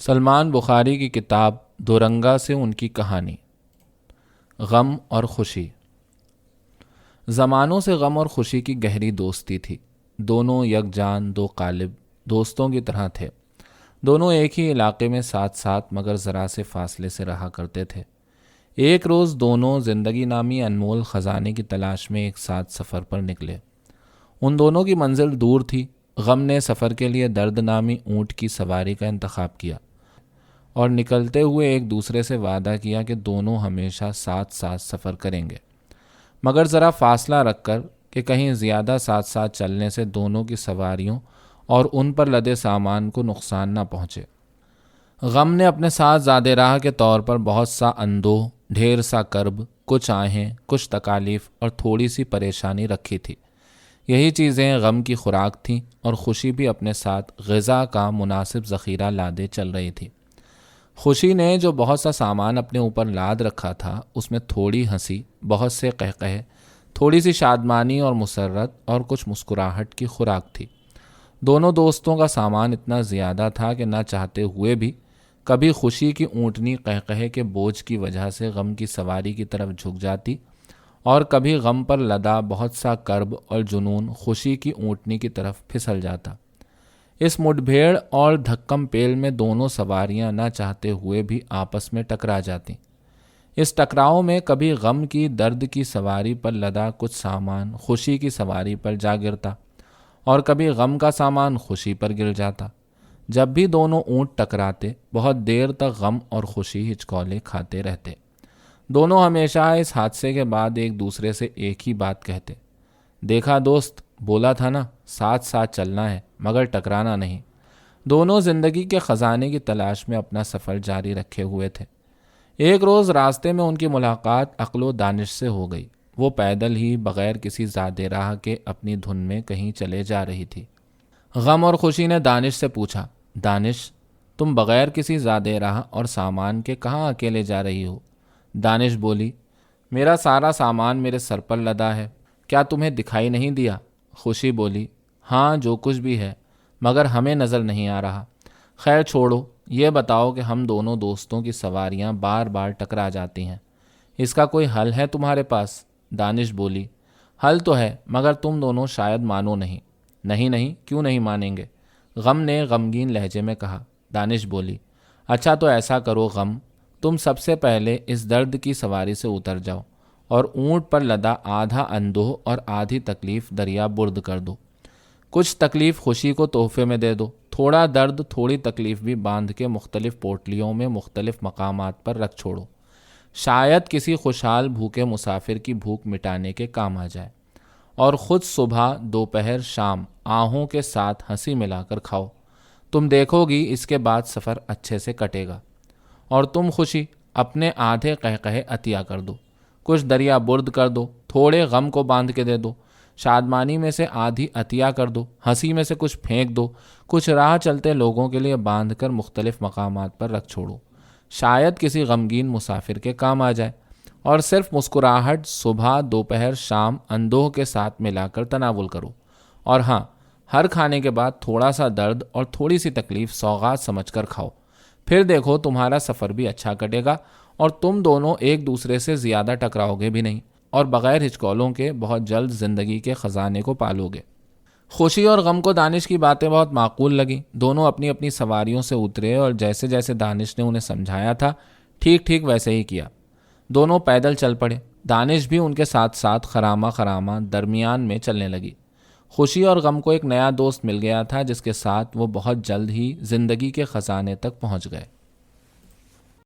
سلمان بخاری کی کتاب دورنگا سے ان کی کہانی۔ غم اور خوشی۔ زمانوں سے غم اور خوشی کی گہری دوستی تھی۔ دونوں یکجان دو قالب دوستوں کی طرح تھے۔ دونوں ایک ہی علاقے میں ساتھ ساتھ مگر ذرا سے فاصلے سے رہا کرتے تھے۔ ایک روز دونوں زندگی نامی انمول خزانے کی تلاش میں ایک ساتھ سفر پر نکلے۔ ان دونوں کی منزل دور تھی۔ غم نے سفر کے لیے درد نامی اونٹ کی سواری کا انتخاب کیا اور نکلتے ہوئے ایک دوسرے سے وعدہ کیا کہ دونوں ہمیشہ ساتھ ساتھ سفر کریں گے، مگر ذرا فاصلہ رکھ کر کہ کہیں زیادہ ساتھ ساتھ چلنے سے دونوں کی سواریوں اور ان پر لدے سامان کو نقصان نہ پہنچے۔ غم نے اپنے ساتھ زاد راہ کے طور پر بہت سا اندوہ، ڈھیر سا کرب، کچھ آہیں، کچھ تکالیف اور تھوڑی سی پریشانی رکھی تھی۔ یہی چیزیں غم کی خوراک تھیں اور خوشی بھی اپنے ساتھ غذا کا مناسب ذخیرہ لادے چل رہی تھی۔ خوشی نے جو بہت سا سامان اپنے اوپر لاد رکھا تھا، اس میں تھوڑی ہنسی، بہت سے قہقہے، تھوڑی سی شادمانی اور مسرت اور کچھ مسکراہٹ کی خوراک تھی۔ دونوں دوستوں کا سامان اتنا زیادہ تھا کہ نہ چاہتے ہوئے بھی کبھی خوشی کی اونٹنی قہقہے کے بوجھ کی وجہ سے غم کی سواری کی طرف جھک جاتی اور کبھی غم پر لدا بہت سا کرب اور جنون خوشی کی اونٹنی کی طرف پھسل جاتا۔ اس مٹ بھیڑ اور دھکم پیل میں دونوں سواریاں نہ چاہتے ہوئے بھی آپس میں ٹکرا جاتیں۔ اس ٹکراؤ میں کبھی غم کی درد کی سواری پر لدا کچھ سامان خوشی کی سواری پر جا گرتا اور کبھی غم کا سامان خوشی پر گر جاتا۔ جب بھی دونوں اونٹ ٹکراتے، بہت دیر تک غم اور خوشی ہچکولے کھاتے رہتے۔ دونوں ہمیشہ اس حادثے کے بعد ایک دوسرے سے ایک ہی بات کہتے: دیکھا دوست، بولا تھا نا، ساتھ ساتھ چلنا ہے مگر ٹکرانا نہیں۔ دونوں زندگی کے خزانے کی تلاش میں اپنا سفر جاری رکھے ہوئے تھے۔ ایک روز راستے میں ان کی ملاقات عقل و دانش سے ہو گئی۔ وہ پیدل ہی بغیر کسی زاد راہ کے اپنی دھن میں کہیں چلے جا رہی تھی۔ غم اور خوشی نے دانش سے پوچھا: دانش، تم بغیر کسی زاد راہ اور سامان کے کہاں اکیلے جا رہی ہو؟ دانش بولی: میرا سارا سامان میرے سر پر لدا ہے، کیا تمہیں دکھائی نہیں دیا؟ خوشی بولی: ہاں، جو کچھ بھی ہے، مگر ہمیں نظر نہیں آ رہا۔ خیر چھوڑو، یہ بتاؤ کہ ہم دونوں دوستوں کی سواریاں بار بار ٹکرا جاتی ہیں، اس کا کوئی حل ہے تمہارے پاس؟ دانش بولی: حل تو ہے، مگر تم دونوں شاید مانو نہیں۔ نہیں، کیوں نہیں مانیں گے؟ غم نے غمگین لہجے میں کہا۔ دانش بولی: اچھا تو ایسا کرو غم، تم سب سے پہلے اس درد کی سواری سے اتر جاؤ اور اونٹ پر لدا آدھا اندوہ اور آدھی تکلیف دریا برد کر دو۔ کچھ تکلیف خوشی کو تحفے میں دے دو، تھوڑا درد، تھوڑی تکلیف بھی باندھ کے مختلف پوٹلیوں میں مختلف مقامات پر رکھ چھوڑو، شاید کسی خوشحال بھوکے مسافر کی بھوک مٹانے کے کام آ جائے، اور خود صبح، دوپہر، شام آہوں کے ساتھ ہنسی ملا کر کھاؤ۔ تم دیکھو گی اس کے بعد سفر اچھے سے کٹے گا۔ اور تم خوشی، اپنے آدھے قہقہے عطیہ کر دو، کچھ دریا برد کر دو، تھوڑے غم کو باندھ کے دے دو، شادمانی میں سے آدھی عطیہ کر دو، ہنسی میں سے کچھ پھینک دو، کچھ راہ چلتے لوگوں کے لیے باندھ کر مختلف مقامات پر رکھ چھوڑو، شاید کسی غمگین مسافر کے کام آ جائے، اور صرف مسکراہٹ صبح، دوپہر، شام اندوہ کے ساتھ ملا کر تناول کرو۔ اور ہاں، ہر کھانے کے بعد تھوڑا سا درد اور تھوڑی سی تکلیف سوغات سمجھ کر کھاؤ، پھر دیکھو تمہارا سفر بھی اچھا کٹے گا اور تم دونوں ایک دوسرے سے زیادہ ٹکراؤ گے بھی نہیں اور بغیر ہچکولوں کے بہت جلد زندگی کے خزانے کو پالو گے۔ خوشی اور غم کو دانش کی باتیں بہت معقول لگیں۔ دونوں اپنی اپنی سواریوں سے اترے اور جیسے جیسے دانش نے انہیں سمجھایا تھا، ٹھیک ویسے ہی کیا۔ دونوں پیدل چل پڑے۔ دانش بھی ان کے ساتھ ساتھ خرامہ درمیان میں چلنے لگی۔ خوشی اور غم کو ایک نیا دوست مل گیا تھا جس کے ساتھ وہ بہت جلد ہی زندگی کے خزانے تک پہنچ گئے۔